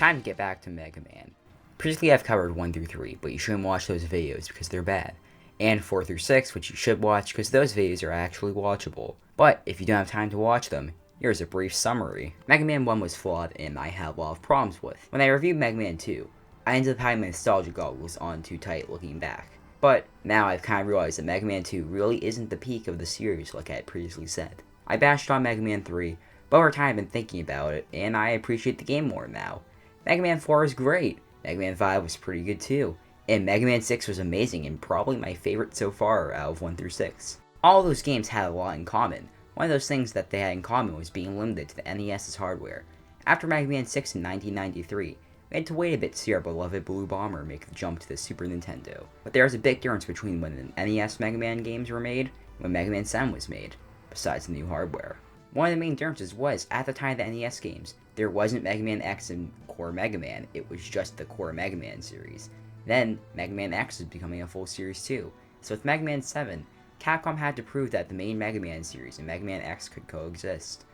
time to get back to Mega Man. Previously I've covered 1 through 3, but you shouldn't watch those videos because they're bad. And 4 through 6, which you should watch because those videos are actually watchable. But if you don't have time to watch them, here's a brief summary. Mega Man 1 was flawed and I had a lot of problems with. When I reviewed Mega Man 2, I ended up having my nostalgia goggles on too tight looking back. But now I've kind of realized that Mega Man 2 really isn't the peak of the series like I had previously said. I bashed on Mega Man 3, but over time I've been thinking about it, and I appreciate the game more now. Mega Man 4 is great, Mega Man 5 was pretty good too, and Mega Man 6 was amazing and probably my favorite so far out of 1 through 6. All those games had a lot in common. One of those things that they had in common was being limited to the NES's hardware. After Mega Man 6 in 1993, we had to wait a bit to see our beloved Blue Bomber make the jump to the Super Nintendo. But there was a big difference between when the NES Mega Man games were made and when Mega Man 7 was made, besides the new hardware. One of the main differences was, at the time of the NES games, there wasn't Mega Man X and Core Mega Man, it was just the Core Mega Man series. Then, Mega Man X was becoming a full series too. So with Mega Man 7, Capcom had to prove that the main Mega Man series and Mega Man X could coexist.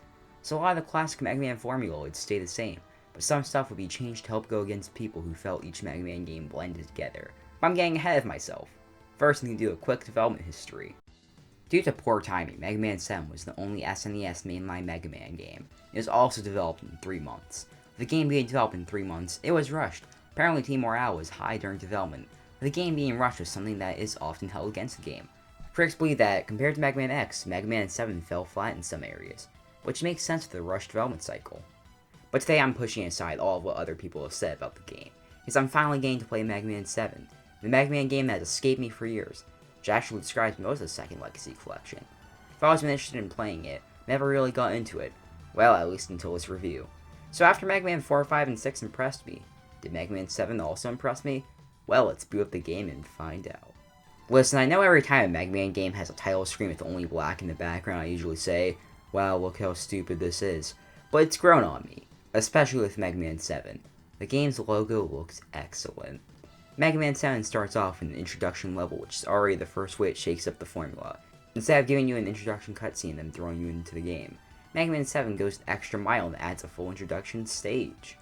So a lot of the classic Mega Man formula would stay the same, but some stuff would be changed to help go against people who felt each Mega Man game blended together. But I'm getting ahead of myself. First, I need to do a quick development history. Due to poor timing, Mega Man 7 was the only SNES mainline Mega Man game. It was also developed in 3 months. With the game being developed in 3 months, it was rushed. Apparently team morale was high during development, but the game being rushed was something that is often held against the game. Critics believe that, compared to Mega Man X, Mega Man 7 fell flat in some areas, which makes sense for the rushed development cycle. But today I'm pushing aside all of what other people have said about the game, because I'm finally getting to play Mega Man 7, the Mega Man game that has escaped me for years, which actually describes most of the second Legacy collection. If I was interested in playing it, never really got into it, well, at least until this review. So after Mega Man 4, 5, and 6 impressed me, did Mega Man 7 also impress me? Well, let's boot up the game and find out. Listen, I know every time a Mega Man game has a title screen with only black in the background, I usually say, wow, look how stupid this is. But it's grown on me, especially with Mega Man 7. The game's logo looks excellent. Mega Man 7 starts off with an introduction level, which is already the first way it shakes up the formula. Instead of giving you an introduction cutscene and then throwing you into the game, Mega Man 7 goes the extra mile and adds a full introduction stage.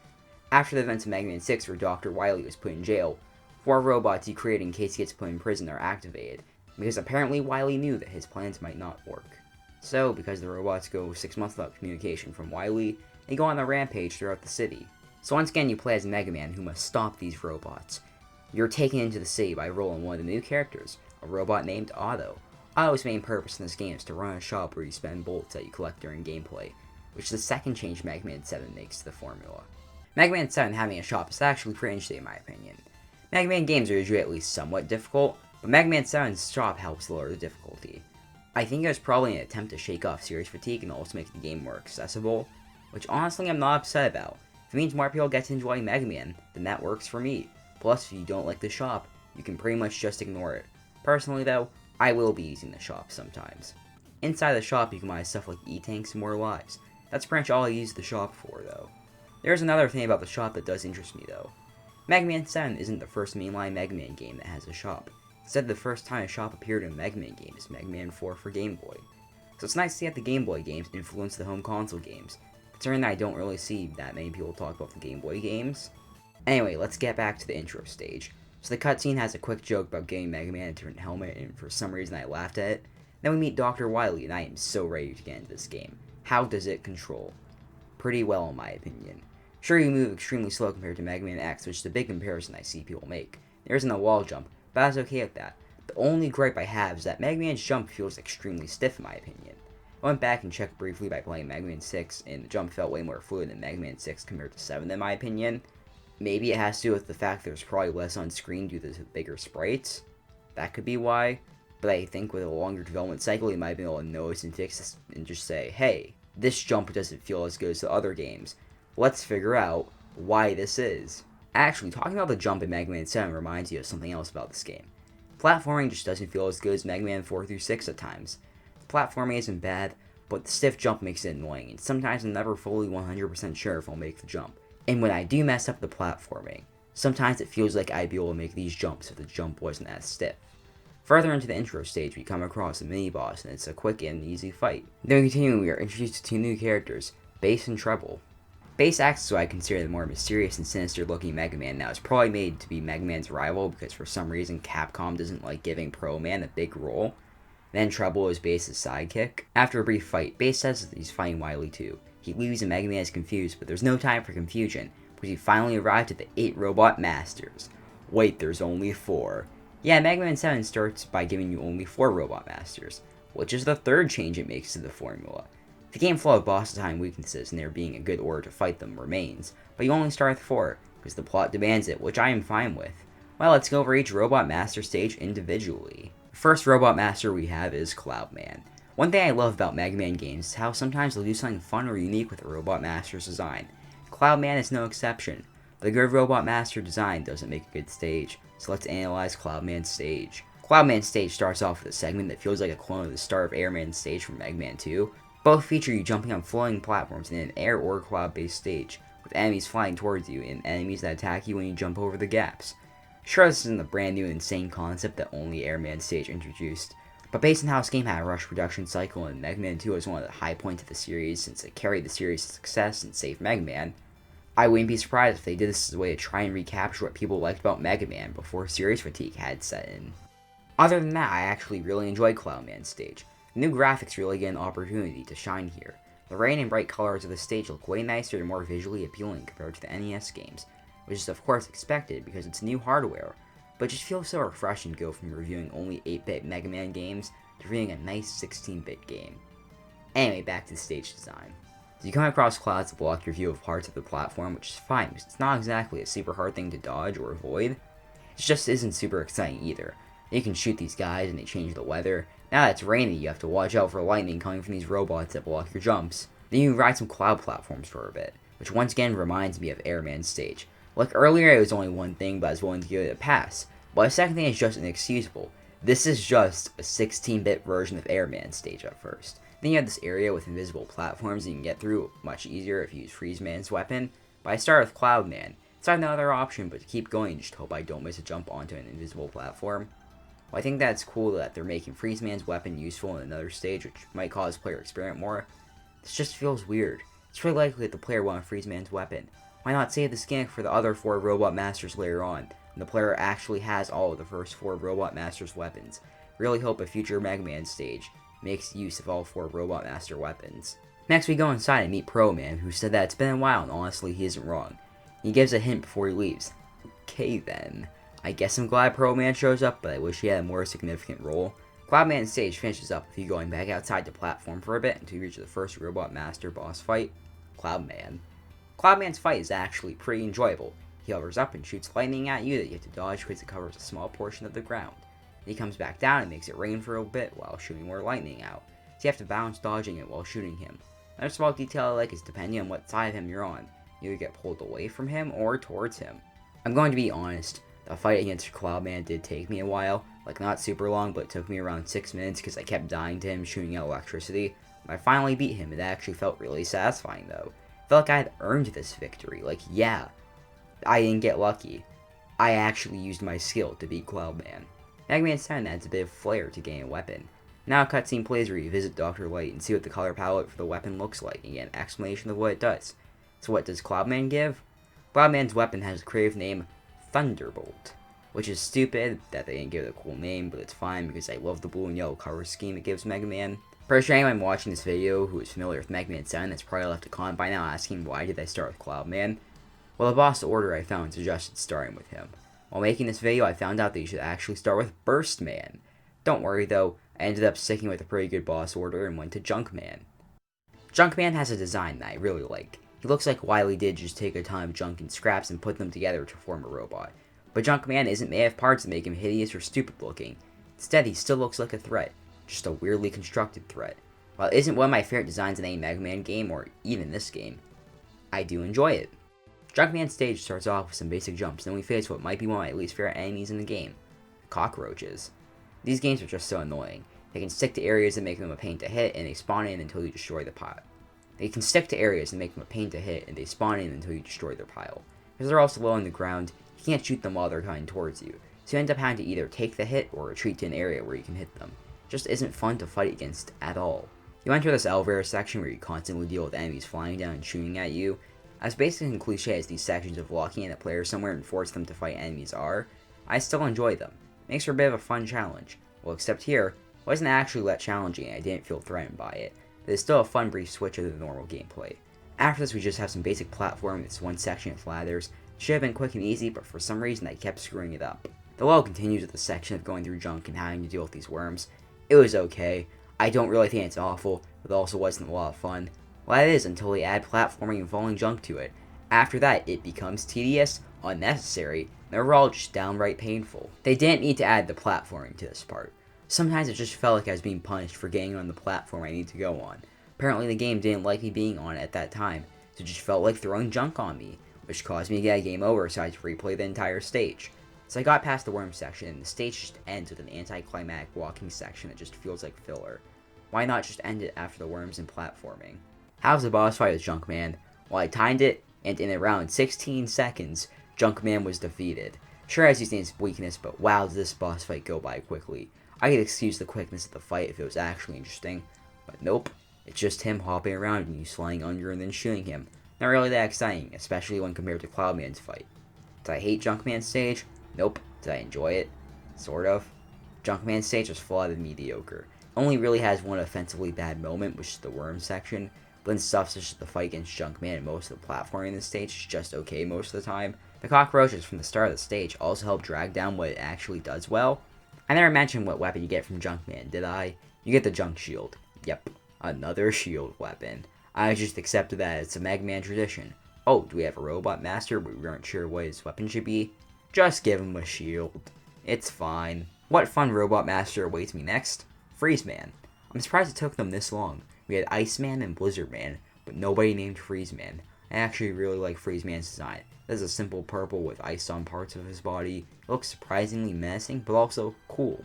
After the events of Mega Man 6, where Dr. Wily was put in jail, 4 robots he created in case he gets put in prison are activated, because apparently Wily knew that his plans might not work. So, because the robots go 6 months without communication from Wily, they go on a rampage throughout the city. So once again you play as Mega Man who must stop these robots. You're taken into the city by rolling one of the new characters, a robot named Otto. Otto's main purpose in this game is to run a shop where you spend bullets that you collect during gameplay, which is the second change Mega Man 7 makes to the formula. Mega Man 7 having a shop is actually pretty interesting in my opinion. Mega Man games are usually at least somewhat difficult, but Mega Man 7's shop helps lower the difficulty. I think it was probably an attempt to shake off series fatigue and also make the game more accessible, which honestly I'm not upset about. If it means more people get to enjoy Mega Man, then that works for me. Plus, if you don't like the shop, you can pretty much just ignore it. Personally though, I will be using the shop sometimes. Inside the shop you can buy stuff like E-Tanks and more lives. That's pretty much all I use the shop for though. There's another thing about the shop that does interest me though. Mega Man 7 isn't the first mainline Mega Man game that has a shop. Instead, the first time a shop appeared in a Mega Man game is Mega Man 4 for Game Boy. So it's nice to see that the Game Boy games influence the home console games, considering that I don't really see that many people talk about the Game Boy games. Anyway, let's get back to the intro stage. So the cutscene has a quick joke about getting Mega Man a different helmet, and for some reason I laughed at it. Then we meet Dr. Wily, and I am so ready to get into this game. How does it control? Pretty well in my opinion. Sure, you move extremely slow compared to Mega Man X, which is the big comparison I see people make. There isn't a wall jump, but I was okay with that. The only gripe I have is that Mega Man's jump feels extremely stiff in my opinion. I went back and checked briefly by playing Mega Man 6, and the jump felt way more fluid than Mega Man 6 compared to 7 in my opinion. Maybe it has to do with the fact there's probably less on screen due to the bigger sprites. That could be why. But I think with a longer development cycle, you might be able to notice and fix this and just say, hey, this jump doesn't feel as good as the other games. Let's figure out why this is. Actually, talking about the jump in Mega Man 7 reminds you of something else about this game. Platforming just doesn't feel as good as Mega Man 4 through 6 at times. The platforming isn't bad, but the stiff jump makes it annoying, and sometimes I'm never fully 100% sure if I'll make the jump. And when I do mess up the platforming, sometimes it feels like I'd be able to make these jumps if the jump wasn't as stiff. Further into the intro stage, we come across a mini-boss, and it's a quick and easy fight. Then we continue, we are introduced to 2 new characters, Bass and Treble. Base X is what I consider the more mysterious and sinister looking Mega Man. Now, it's probably made to be Mega Man's rival because for some reason Capcom doesn't like giving Pro Man a big role. Then Trouble is Base's sidekick. After a brief fight, Base says that he's fighting Wily too. He leaves and Mega Man is confused, but there's no time for confusion because he finally arrived at the 8 Robot Masters. Wait, there's only 4. Yeah, Mega Man 7 starts by giving you only 4 Robot Masters, which is the third change it makes to the formula. The game full of boss time weaknesses and there being a good order to fight them remains, but you only start with 4, because the plot demands it, which I am fine with. Well, let's go over each Robot Master stage individually. The first Robot Master we have is Cloudman. One thing I love about Mega Man games is how sometimes they'll do something fun or unique with a Robot Master's design. Cloudman is no exception. The good Robot Master design doesn't make a good stage, so let's analyze Cloudman's stage. Cloudman's stage starts off with a segment that feels like a clone of the start of Airman's stage from Mega Man 2. Both feature you jumping on floating platforms in an air or cloud-based stage, with enemies flying towards you and enemies that attack you when you jump over the gaps. Sure, this isn't the brand new insane concept that only Airman stage introduced, but based on how this game had a rush production cycle and Mega Man 2 was one of the high points of the series since it carried the series' success and saved Mega Man, I wouldn't be surprised if they did this as a way to try and recapture what people liked about Mega Man before series fatigue had set in. Other than that, I actually really enjoyed Cloudman's stage. The new graphics really get an opportunity to shine here. The rain and bright colors of the stage look way nicer and more visually appealing compared to the NES games, which is of course expected because it's new hardware, but it just feels so refreshing to go from reviewing only 8-bit Mega Man games to reviewing a nice 16-bit game. Anyway, back to the stage design. So you come across clouds that block your view of parts of the platform, which is fine because it's not exactly a super hard thing to dodge or avoid. It just isn't super exciting either. You can shoot these guys and they change the weather. Now that it's raining, you have to watch out for lightning coming from these robots that block your jumps. Then you ride some cloud platforms for a bit, which once again reminds me of Airman's stage. Like earlier it was only one thing, but I was willing to give it a pass. But the second thing is just inexcusable. This is just a 16-bit version of Airman's stage at first. Then you have this area with invisible platforms that you can get through much easier if you use Freeze Man's weapon. But I start with Cloudman. So I have no other option but to keep going and just hope I don't miss a jump onto an invisible platform. Well, I think that's cool that they're making Freeze Man's weapon useful in another stage, which might cause player to experiment more. This just feels weird. It's really likely that the player will want Freeze Man's weapon. Why not save the skin for the other 4 Robot Masters later on, and the player actually has all of the first 4 Robot Masters weapons? Really hope a future Mega Man stage makes use of all 4 Robot Master weapons. Next we go inside and meet Pro Man, who said that it's been a while and honestly he isn't wrong. He gives a hint before he leaves. Okay then. I guess I'm glad Pro Man shows up, but I wish he had a more significant role. Cloudman's stage finishes up with you going back outside the platform for a bit until you reach the first Robot Master boss fight, Cloudman. Cloudman's fight is actually pretty enjoyable. He hovers up and shoots lightning at you that you have to dodge because it covers a small portion of the ground. Then he comes back down and makes it rain for a bit while shooting more lightning out, so you have to balance dodging it while shooting him. Another small detail I like is depending on what side of him you're on, you either get pulled away from him or towards him. I'm going to be honest, the fight against Cloudman did take me a while, like not super long, but it took me around 6 minutes because I kept dying to him shooting out electricity. When I finally beat him, it actually felt really satisfying though. I felt like I had earned this victory, like yeah, I didn't get lucky. I actually used my skill to beat Cloudman. Mega Man 7 adds a bit of flair to gain a weapon. Now a cutscene plays where you visit Dr. Light and see what the color palette for the weapon looks like and get an explanation of what it does. So what does Cloudman give? Cloudman's weapon has a creative name, Thunderbolt, which is stupid that they didn't give it a cool name, but it's fine because I love the blue and yellow color scheme it gives Mega Man. Pretty sure anyone watching this video who is familiar with Mega Man 7 has probably left a comment by now asking why did I start with Cloudman. Well, the boss order I found suggested starting with him. While making this video, I found out that you should actually start with Burst Man. Don't worry though, I ended up sticking with a pretty good boss order and went to Junkman. Junkman has a design that I really like. He looks like Wily did just take a ton of junk and scraps and put them together to form a robot. But Junkman isn't made of parts that make him hideous or stupid looking. Instead, he still looks like a threat, just a weirdly constructed threat. While it isn't one of my favorite designs in any Mega Man game, or even this game, I do enjoy it. Junkman's stage starts off with some basic jumps, then we face what might be one of my least favorite enemies in the game, cockroaches. These games are just so annoying. They can stick to areas that make them a pain to hit, and they spawn in until you destroy the pile. They can stick to areas and make them a pain to hit, and they spawn in until you destroy their pile. Because they're also low on the ground, you can't shoot them while they're coming towards you, so you end up having to either take the hit or retreat to an area where you can hit them. It just isn't fun to fight against at all. You enter this elevator section where you constantly deal with enemies flying down and shooting at you. As basic and cliche as these sections of locking in a player somewhere and force them to fight enemies are, I still enjoy them. Makes for a bit of a fun challenge. Well, except here, it wasn't actually that challenging and I didn't feel threatened by it, but it's still a fun brief switch of the normal gameplay. After this we just have some basic platforming with this one section of ladders. It should have been quick and easy, but for some reason I kept screwing it up. The level continues with the section of going through junk and having to deal with these worms. It was okay. I don't really think it's awful, but it also wasn't a lot of fun. Well, it is until they add platforming and falling junk to it. After that, it becomes tedious, unnecessary, and overall just downright painful. They didn't need to add the platforming to this part. Sometimes it just felt like I was being punished for getting on the platform I need to go on. Apparently the game didn't like me being on it at that time, so it just felt like throwing junk on me, which caused me to get a game over so I had to replay the entire stage. So I got past the worm section, and the stage just ends with an anticlimactic walking section that just feels like filler. Why not just end it after the worms and platforming? How's the boss fight with Junkman? Well, I timed it, and in around 16 seconds, Junkman was defeated. Sure, has used its weakness, but wow, did this boss fight go by quickly. I could excuse the quickness of the fight if it was actually interesting, but nope. It's just him hopping around and you sliding under and then shooting him. Not really that exciting, especially when compared to Cloudman's fight. Did I hate Junkman's stage? Nope. Did I enjoy it? Sort of. Junkman's stage was flawed and mediocre. Only really has one offensively bad moment, which is the worm section. But then stuff such as the fight against Junkman and most of the platforming in the stage is just okay most of the time. The cockroaches from the start of the stage also help drag down what it actually does well. I never mentioned what weapon you get from Junkman, did I? You get the junk shield. Yep. Another shield weapon. I just accepted that it's a megaman tradition. Oh, do we have a robot master but we aren't sure what his weapon should be? Just give him a shield. It's fine. What fun robot master awaits me next? Freezeman. I'm surprised it took them this long. We had Iceman and Blizzardman, but nobody named Freezeman. I actually really like Freezeman's design. This is a simple purple with ice on parts of his body. It looks surprisingly menacing, but also cool.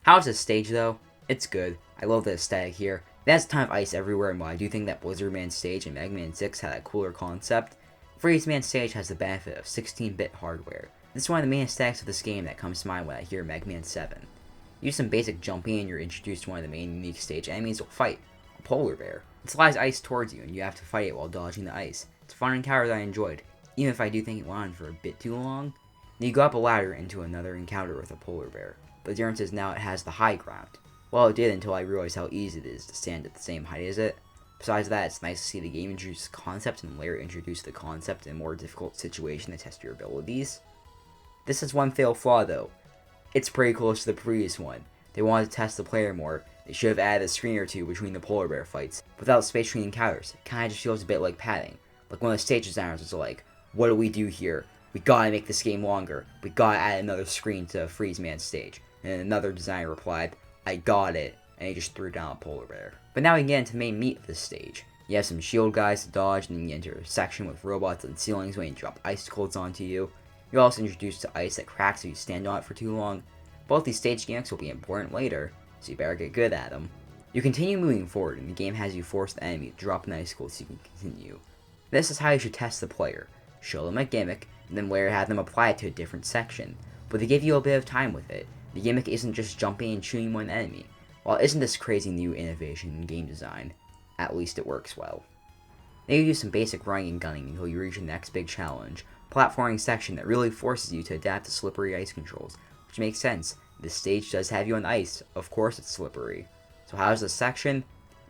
How's this stage though? It's good. I love the aesthetic here. It has a ton of ice everywhere, and while I do think that Blizzardman's stage and Mega Man 6 had a cooler concept, Freezeman's stage has the benefit of 16-bit hardware. This is one of the main aesthetics of this game that comes to mind when I hear Mega Man 7. Use some basic jumping and you're introduced to one of the main unique stage enemies you'll fight, a polar bear. It slides ice towards you and you have to fight it while dodging the ice. It's a fun encounter that I enjoyed, even if I do think it went on for a bit too long. Then you go up a ladder into another encounter with a polar bear. The difference is now it has the high ground. Well, it did until I realized how easy it is to stand at the same height as it. Besides that, it's nice to see the game introduce the concept and later introduce the concept in a more difficult situation to test your abilities. This is one fatal flaw though. It's pretty close to the previous one. They wanted to test the player more. They should have added a screen or two between the polar bear fights. Without space between encounters, it kinda just feels a bit like padding. Like one of the stage designers was like, what do we do here? We gotta make this game longer. We gotta add another screen to Freezeman's stage. And another designer replied, I got it, and he just threw down a polar bear. But now we can get into the main meat of this stage. You have some shield guys to dodge, and then you enter a section with robots and ceilings waiting to drop icicles onto you. You're also introduced to ice that cracks if you stand on it for too long. Both these stage gimmicks will be important later, so you better get good at them. You continue moving forward, and the game has you force the enemy to drop an icicle so you can continue. This is how you should test the player. Show them a gimmick, and then later have them apply it to a different section. But they give you a bit of time with it. The gimmick isn't just jumping and shooting one enemy. While it isn't this crazy new innovation in game design, at least it works well. Then you do some basic running and gunning until you reach the next big challenge, platforming section that really forces you to adapt to slippery ice controls, which makes sense. This stage does have you on ice, of course it's slippery. So how's this section?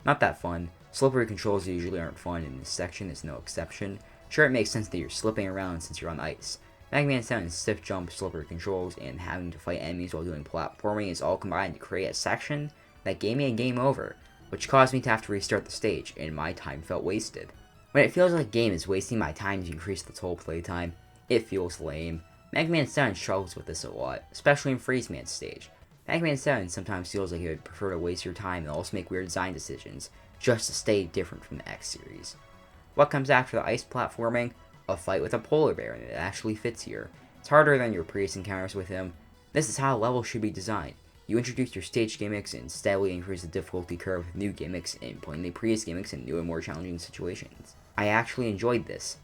Not that fun. Slippery controls usually aren't fun, and this section is no exception. Sure, it makes sense that you're slipping around since you're on ice. Mega Man 7's stiff jump, slippery controls, and having to fight enemies while doing platforming is all combined to create a section that gave me a game over, which caused me to have to restart the stage, and my time felt wasted. When it feels like a game is wasting my time to increase the total playtime, it feels lame. Mega Man 7 struggles with this a lot, especially in Freezeman's stage. Mega Man 7 sometimes feels like it would prefer to waste your time and also make weird design decisions, just to stay different from the X series. What comes after the ice platforming? A fight with a polar bear, and it actually fits here. It's harder than your previous encounters with him. This is how a level should be designed. You introduce your stage gimmicks and steadily increase the difficulty curve with new gimmicks and putting the previous gimmicks in new and more challenging situations. I actually enjoyed this.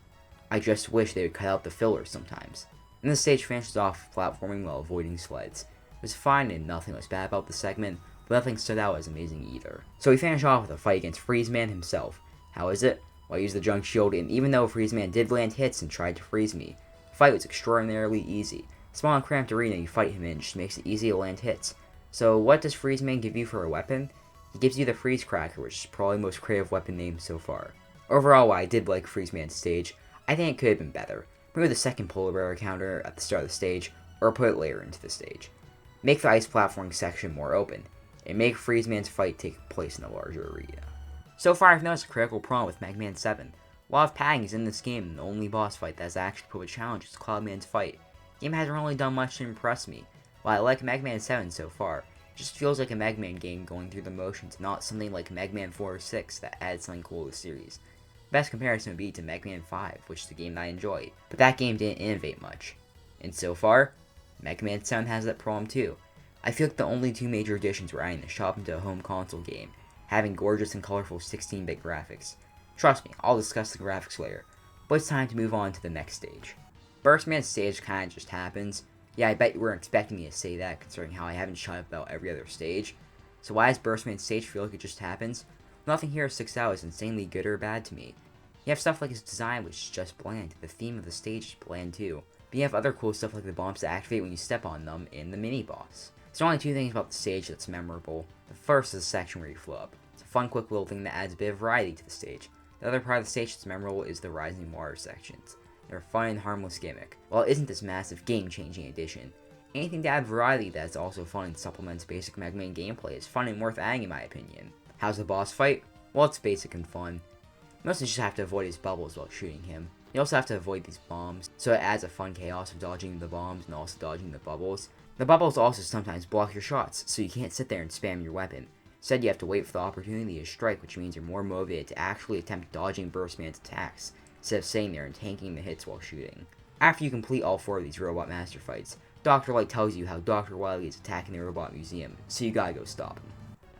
I just wish they would cut out the fillers sometimes. And the stage finishes off platforming while avoiding sleds. It was fine and nothing was bad about the segment, but nothing stood out as amazing either. So we finish off with a fight against Freezeman himself. How is it? Well, I used the junk shield, and even though FuseMan did land hits and tried to freeze me, the fight was extraordinarily easy. Small and cramped arena you fight him in just makes it easy to land hits. So what does FuseMan give you for a weapon? He gives you the Freeze Cracker, which is probably the most creative weapon name so far. Overall, while I did like FuseMan's stage, I think it could have been better. Maybe the second polar bear counter at the start of the stage, or put it later into the stage. Make the ice platforming section more open, and make FuseMan's fight take place in a larger arena. So far, I've noticed a critical problem with Mega Man 7. A lot of padding is in this game, and the only boss fight that has actually put a challenge is Cloudman's fight. The game hasn't really done much to impress me. While I like Mega Man 7 so far, it just feels like a Mega Man game going through the motions, not something like Mega Man 4 or 6 that adds something cool to the series. The best comparison would be to Mega Man 5, which is the game that I enjoy, but that game didn't innovate much. And so far, Mega Man 7 has that problem too. I feel like the only two major additions were adding the shop into a home console game, having gorgeous and colorful 16-bit graphics. Trust me, I'll discuss the graphics later, but it's time to move on to the next stage. Burstman's stage kinda just happens. Yeah, I bet you weren't expecting me to say that, considering how I haven't shut up about every other stage. So why does Burstman's stage feel like it just happens? Nothing here sticks out as insanely good or bad to me. You have stuff like his design, which is just bland. The theme of the stage is bland too. But you have other cool stuff like the bombs that activate when you step on them in the mini-boss. There's only two things about the stage that's memorable. The first is the section where you flow up. It's a fun, quick little thing that adds a bit of variety to the stage. The other part of the stage that's memorable is the rising water sections. They're a fun and harmless gimmick. While it isn't this massive game-changing addition, anything to add variety that's also fun and supplements basic Mega Man gameplay is fun and worth adding in my opinion. How's the boss fight? Well, it's basic and fun. You mostly just have to avoid his bubbles while shooting him. You also have to avoid these bombs, so it adds a fun chaos of dodging the bombs and also dodging the bubbles. The bubbles also sometimes block your shots, so you can't sit there and spam your weapon. Instead, you have to wait for the opportunity to strike, which means you're more motivated to actually attempt dodging Burstman's attacks, instead of sitting there and tanking the hits while shooting. After you complete all 4 of these Robot Master fights, Dr. Light tells you how Dr. Wily is attacking the Robot Museum, so you gotta go stop him.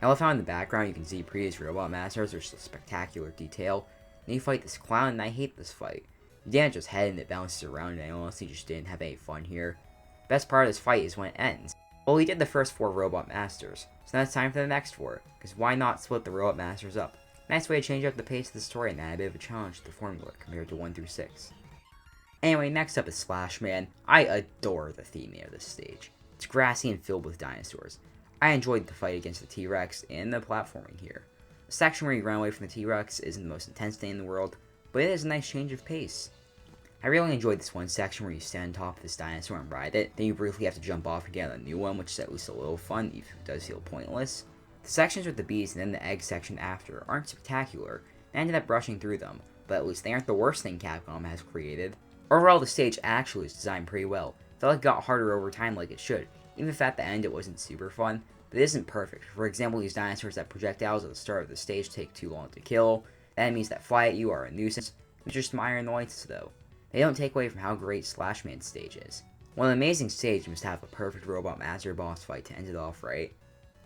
I love how in the background you can see previous Robot Masters, there's a spectacular detail. Then you fight this clown, and I hate this fight. You damage his head and it bounces around, and I honestly just didn't have any fun here. Best part of this fight is when it ends. Well, we did the first 4 Robot Masters, so now it's time for the next 4, because why not split the Robot Masters up? Nice way to change up the pace of the story and add a bit of a challenge to the formula compared to 1 through 6. Anyway, next up is Splash Man. I adore the theme of this stage. It's grassy and filled with dinosaurs. I enjoyed the fight against the T-Rex and the platforming here. The section where you run away from the T-Rex isn't the most intense thing in the world, but it is a nice change of pace. I really enjoyed this one section where you stand on top of this dinosaur and ride it, then you briefly have to jump off and get on a new one, which is at least a little fun, even if it does feel pointless. The sections with the bees and then the egg section after aren't spectacular, and I ended up brushing through them, but at least they aren't the worst thing Capcom has created. Overall, the stage actually is designed pretty well. I felt like it got harder over time like it should, even if at the end it wasn't super fun, but it isn't perfect. For example, these dinosaurs that projectiles at the start of the stage take too long to kill, the enemies that fly at you are a nuisance, which are just minor annoyances though. They don't take away from how great Slash Man's stage is. Well, an amazing stage must have a perfect Robot Master boss fight to end it off, right?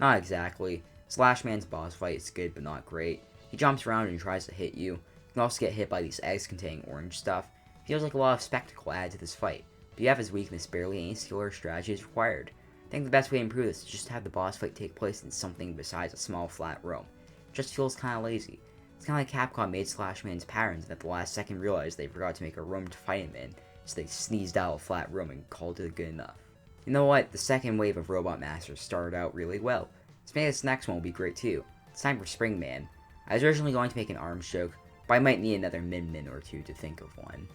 Not exactly. Slash Man's boss fight is good but not great. He jumps around and tries to hit you. You can also get hit by these eggs containing orange stuff. Feels like a lot of spectacle added to this fight, but you have his weakness, barely any skill or strategy is required. I think the best way to improve this is just have the boss fight take place in something besides a small flat room. It just feels kinda lazy. It's kinda like Capcom made Slash Man's patterns and at the last second realized they forgot to make a room to fight him in, so they sneezed out a flat room and called it good enough. You know what, the second wave of Robot Masters started out really well, so maybe this next one will be great too. It's time for Spring Man. I was originally going to make an arms joke, but I might need another min or two to think of one.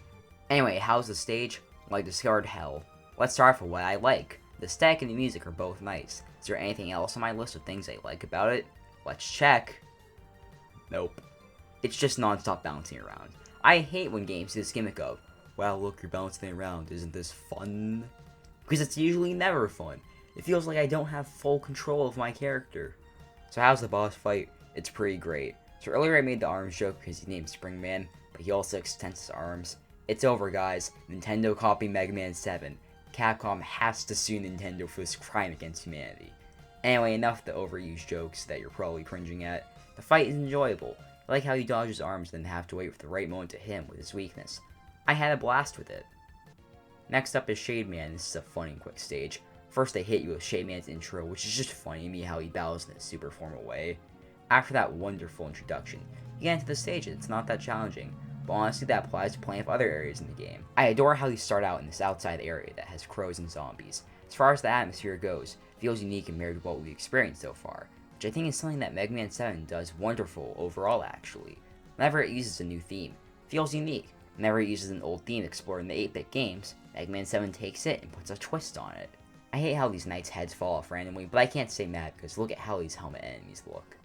Anyway, how's the stage? Well, I discovered hell. Let's start off with what I like. The stack and the music are both nice. Is there anything else on my list of things I like about it? Let's check. Nope. It's just non-stop bouncing around. I hate when games do this gimmick of, wow, look, you're bouncing around, isn't this fun? Because it's usually never fun. It feels like I don't have full control of my character. So how's the boss fight? It's pretty great. So earlier I made the arms joke because he's named Spring Man, but he also extends his arms. It's over, guys. Nintendo copied Mega Man 7. Capcom has to sue Nintendo for this crime against humanity. Anyway, enough of the overused jokes that you're probably cringing at. The fight is enjoyable. I like how he dodges his arms and then have to wait for the right moment to hit him with his weakness. I had a blast with it. Next up is Shade Man. This is a fun and quick stage. First they hit you with Shade Man's intro, which is just funny to me how he bows in a super formal way. After that wonderful introduction, you get into the stages. It's not that challenging, but honestly that applies to plenty of other areas in the game. I adore how you start out in this outside area that has crows and zombies. As far as the atmosphere goes, it feels unique compared to what we've experienced so far, which I think is something that Mega Man 7 does wonderful overall actually. Whenever it uses a new theme, it feels unique. Whenever it uses an old theme explored in the 8-bit games, Mega Man 7 takes it and puts a twist on it. I hate how these knights' heads fall off randomly, but I can't stay mad because look at how these helmet enemies look.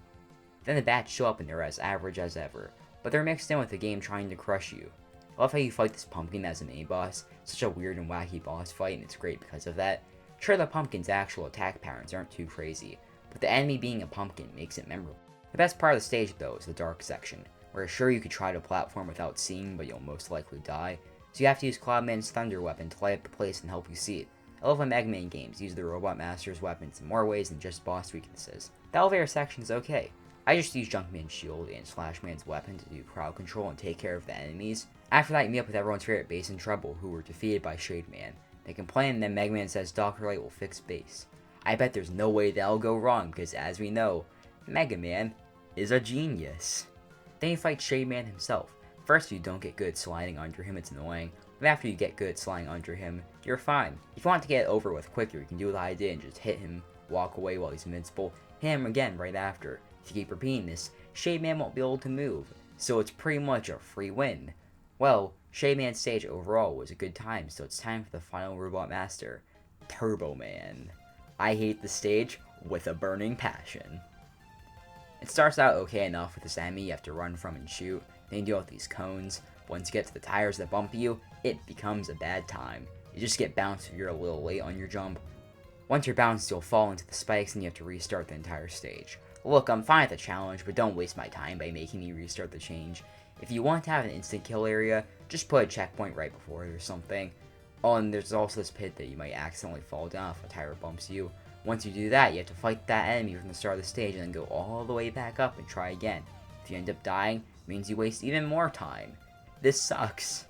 Then the bats show up and they're as average as ever, but they're mixed in with the game trying to crush you. I love how you fight this pumpkin as a mini boss, such a weird and wacky boss fight, and it's great because of that. Sure, the pumpkin's actual attack patterns aren't too crazy, but the enemy being a pumpkin makes it memorable. The best part of the stage though is the dark section, where sure you could try to platform without seeing, but you'll most likely die, so you have to use Cloudman's thunder weapon to light up the place and help you see it. I love when Mega Man games use the Robot Master's weapons in more ways than just boss weaknesses. The elevator section is okay. I just use Junkman's shield and Slashman's weapon to do crowd control and take care of the enemies. After that, you meet up with everyone's favorite Bass and Treble, who were defeated by Shade Man. They complain and then Mega Man says Dr. Light will fix Bass. I bet there's no way that'll go wrong because as we know, Mega Man is a genius. Then you fight Shade Man himself. First you don't get good sliding under him, it's annoying, but after you get good sliding under him, you're fine. If you want to get it over with quicker, you can do what I did and just hit him, walk away while he's invincible, hit him again right after. If you keep repeating this, Shade Man won't be able to move, so it's pretty much a free win. Well, Shade Man's stage overall was a good time, so it's time for the final Robot Master, Turbo Man. I hate the stage with a burning passion. It starts out okay enough with this enemy you have to run from and shoot, then you deal with these cones. Once you get to the tires that bump you, it becomes a bad time. You just get bounced if you're a little late on your jump. Once you're bounced, you'll fall into the spikes and you have to restart the entire stage. Look, I'm fine with the challenge, but don't waste my time by making me restart the change. If you want to have an instant kill area, just put a checkpoint right before it or something. Oh, and there's also this pit that you might accidentally fall down if a tire bumps you. Once you do that, you have to fight that enemy from the start of the stage and then go all the way back up and try again. If you end up dying, it means you waste even more time. This sucks.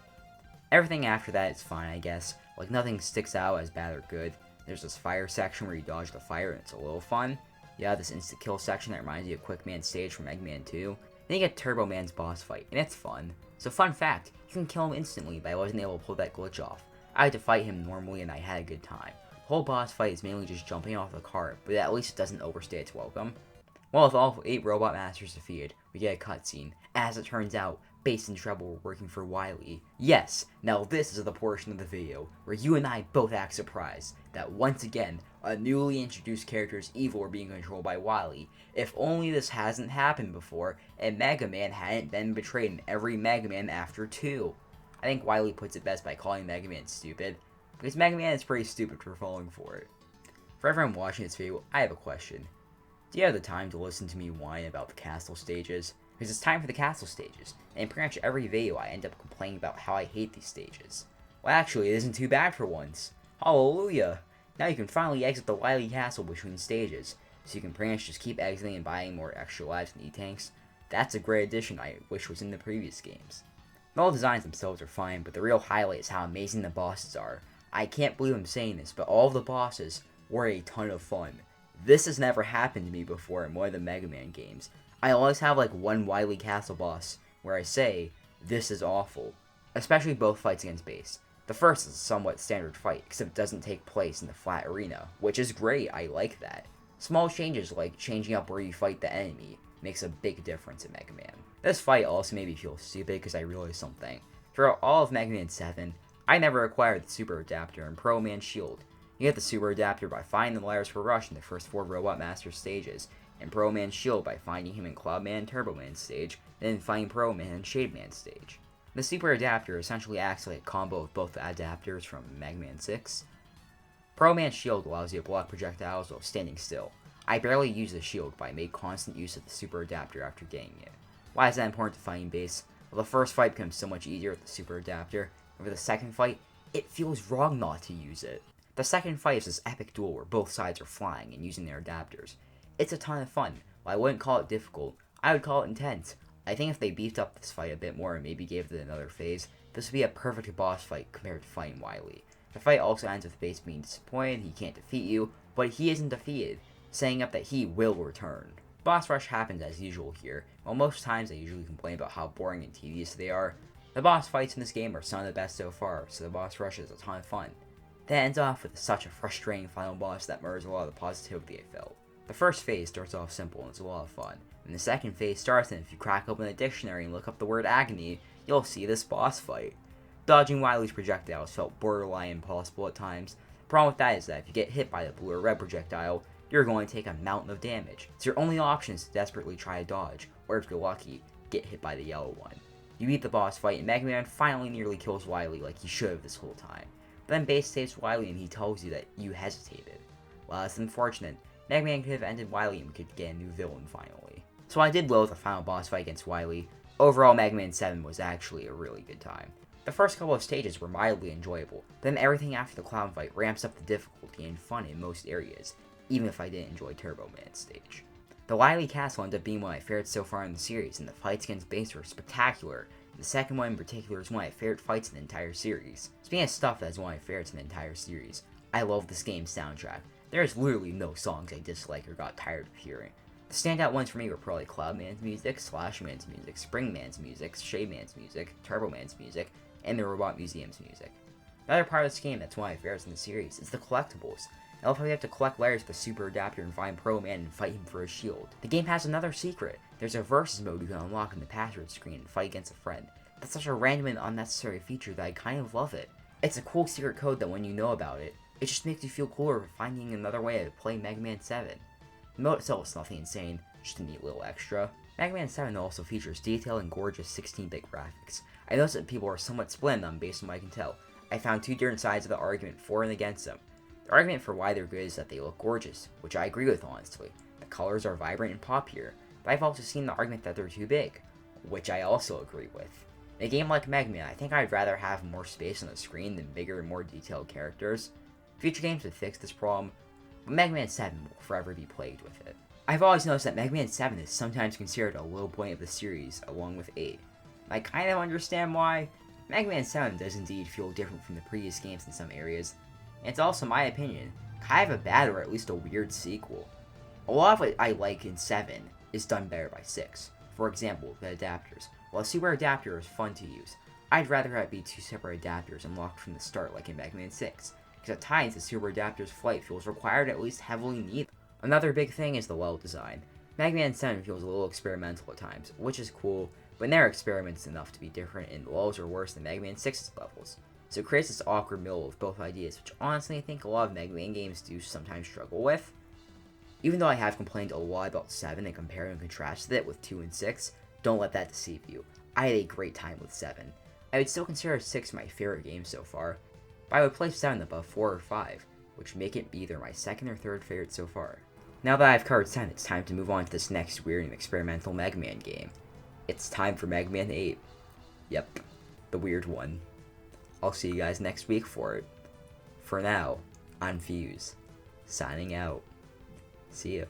Everything after that is fine, I guess. Like, nothing sticks out as bad or good. There's this fire section where you dodge the fire and it's a little fun. You have this instant kill section that reminds you of Quick Man's stage from Mega Man 2. Then you get Turbo Man's boss fight, and it's fun. So fun fact, you can kill him instantly, but I wasn't able to pull that glitch off. I had to fight him normally and I had a good time. The whole boss fight is mainly just jumping off the cart, but at least it doesn't overstay its welcome. Well, with all 8 Robot Masters defeated, we get a cutscene. As it turns out, Bass and Treble were working for Wily. Yes, now this is the portion of the video where you and I both act surprised that once again, a newly introduced character's evil are being controlled by Wily. If only this hasn't happened before, and Mega Man hadn't been betrayed in every Mega Man after 2. I think Wily puts it best by calling Mega Man stupid, because Mega Man is pretty stupid for falling for it. For everyone watching this video, I have a question. Do you have the time to listen to me whine about the castle stages? Because it's time for the castle stages, and in pretty much every video I end up complaining about how I hate these stages. Well, actually, it isn't too bad for once. Hallelujah! Now you can finally exit the Wily Castle between stages, so you can pretty much just keep exiting and buying more extra lives and E-tanks. That's a great addition I wish was in the previous games. The level designs themselves are fine, but the real highlight is how amazing the bosses are. I can't believe I'm saying this, but all of the bosses were a ton of fun. This has never happened to me before in one of the Mega Man games. I always have like one Wily Castle boss where I say, this is awful. Especially both fights against Bass. The first is a somewhat standard fight, except it doesn't take place in the flat arena, which is great, I like that. Small changes like changing up where you fight the enemy makes a big difference in Mega Man. This fight also made me feel stupid because I realized something. Throughout all of Mega Man 7, I never acquired the Super Adapter and Pro Man Shield. You get the Super Adapter by finding the letters for Rush in the first 4 Robot Master stages, and Pro Man's Shield by finding him in Cloud Man and Turbo Man stage, then finding Pro Man and Shade Man stage. The Super Adapter essentially acts like a combo of both the adapters from Mega Man 6. Pro Man's Shield allows you to block projectiles while standing still. I barely use the shield, but I made constant use of the Super Adapter after getting it. Why is that important to fighting Bass? Well, the first fight becomes so much easier with the Super Adapter, and for the second fight, it feels wrong not to use it. The second fight is this epic duel where both sides are flying and using their adapters. It's a ton of fun. While I wouldn't call it difficult, I would call it intense. I think if they beefed up this fight a bit more and maybe gave it another phase, this would be a perfect boss fight compared to fighting Wily. The fight also ends with Bass being disappointed he can't defeat you, but he isn't defeated, saying up that he will return. Boss rush happens as usual here. While most times I usually complain about how boring and tedious they are, the boss fights in this game are some of the best so far, so the boss rush is a ton of fun. That ends off with such a frustrating final boss that murders a lot of the positivity I felt. The first phase starts off simple and it's a lot of fun, and the second phase starts, and if you crack open the dictionary and look up the word agony, you'll see this boss fight. Dodging Wily's projectiles felt borderline impossible at times. The problem with that is that if you get hit by the blue or red projectile, you're going to take a mountain of damage. So your only option is to desperately try to dodge, or if you're lucky, get hit by the yellow one. You beat the boss fight, and Megaman finally nearly kills Wily like he should have this whole time. But then Base saves Wily and he tells you that you hesitated. Well, that's unfortunate. Megaman could have ended Wily and we could get a new villain finally. So I did loathe the final boss fight against Wily. Overall, Megaman 7 was actually a really good time. The first couple of stages were mildly enjoyable, then everything after the clown fight ramps up the difficulty and fun in most areas, even if I didn't enjoy Turbo Man's stage. The Wily Castle ended up being one of my favorites so far in the series, and the fights against Base were spectacular. The second one in particular is one of my favorite fights in the entire series. Speaking of stuff that is one of my favorites in the entire series, I love this game's soundtrack. There is literally no songs I dislike or got tired of hearing. The standout ones for me were probably Cloudman's music, Slashman's music, Springman's music, Shademan's music, Turboman's music, and the Robot Museum's music. Another part of this game that's one of my favorites in the series is the collectibles. I love how you have to collect letters with the Super Adapter and find Pro Man and fight him for a shield. The game has another secret. There's a versus mode you can unlock in the password screen and fight against a friend. That's such a random and unnecessary feature that I kind of love it. It's a cool secret code that when you know about it, it just makes you feel cooler for finding another way to play Mega Man 7. The mode itself is nothing insane, just a neat little extra. Mega Man 7 also features detailed and gorgeous 16-bit graphics. I noticed that people are somewhat split on them based on what I can tell. I found two different sides of the argument for and against them. The argument for why they're good is that they look gorgeous, which I agree with honestly. The colors are vibrant and poppier, but I've also seen the argument that they're too big, which I also agree with. In a game like Mega Man, I think I'd rather have more space on the screen than bigger and more detailed characters. Future games would fix this problem, but Mega Man 7 will forever be plagued with it. I've always noticed that Mega Man 7 is sometimes considered a low point of the series, along with 8. I kind of understand why. Mega Man 7 does indeed feel different from the previous games in some areas, and it's also my opinion, kind of a bad or at least a weird sequel. A lot of what I like in 7 is done better by 6. For example, the adapters. While a super adapter is fun to use, I'd rather have it be two separate adapters unlocked from the start like in Mega Man 6, because at times the super adapter's flight feels required at least heavily needed. Another big thing is the level design. Mega Man 7 feels a little experimental at times, which is cool, but never experiments enough to be different, and the levels are worse than Mega Man 6's levels. So it creates this awkward middle of both ideas, which honestly I think a lot of Mega Man games do sometimes struggle with. Even though I have complained a lot about 7 and compared and contrasted it with 2 and 6, don't let that deceive you. I had a great time with 7. I would still consider 6 my favorite game so far, but I would place 7 above 4 or 5, which would make it either my second or third favorite so far. Now that I've covered 7, it's time to move on to this next weird and experimental Mega Man game. It's time for Mega Man 8. Yep, the weird one. I'll see you guys next week for it. For now, I'm Fuse, signing out. See ya.